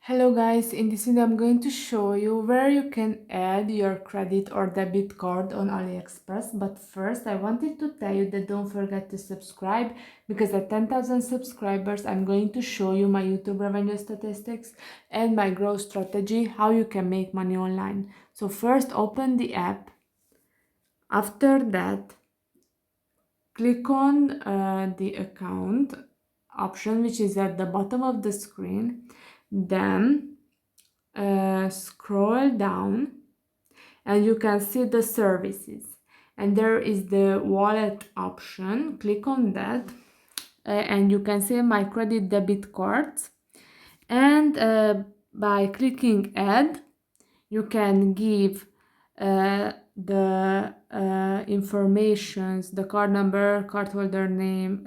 Hello guys, in this video I'm going to show you where you can add your credit or debit card on AliExpress. But first I wanted to tell you that don't forget to subscribe, because at 10,000 subscribers I'm going to show you my YouTube revenue statistics and my growth strategy, how you can make money online. So first open the app. After that, click on the account option, which is at the bottom of the screen. Then scroll down and you can see the services, and there is the wallet option. Click on that and you can see my credit debit cards, and by clicking add you can give the informations, the card number, cardholder name,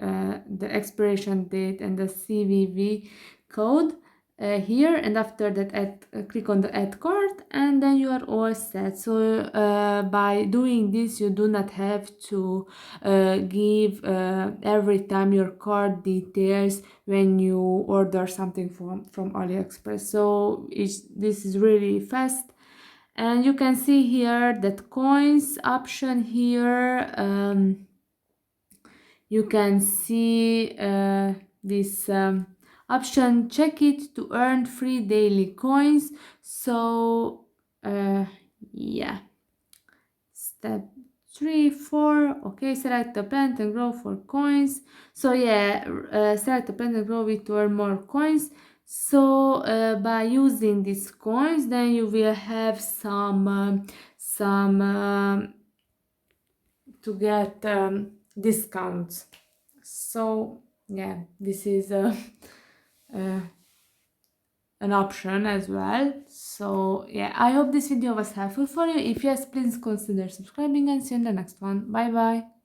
the expiration date, and the CVV code here. And after that, click on the add card, and then you are all set. So by doing this, you do not have to give every time your card details when you order something from AliExpress. So this is really fast. And you can see here that coins option here. You can see this option, check it to earn free daily coins. So yeah, step 3, 4. Okay, select the plan and grow for coins. So yeah, select the plan and grow it to earn more coins. So by using these coins, then you will have some to get discounts. So yeah, this is uh, an option as well. So yeah, I hope this video was helpful for you. If yes, please consider subscribing, and see you in the next one. Bye bye.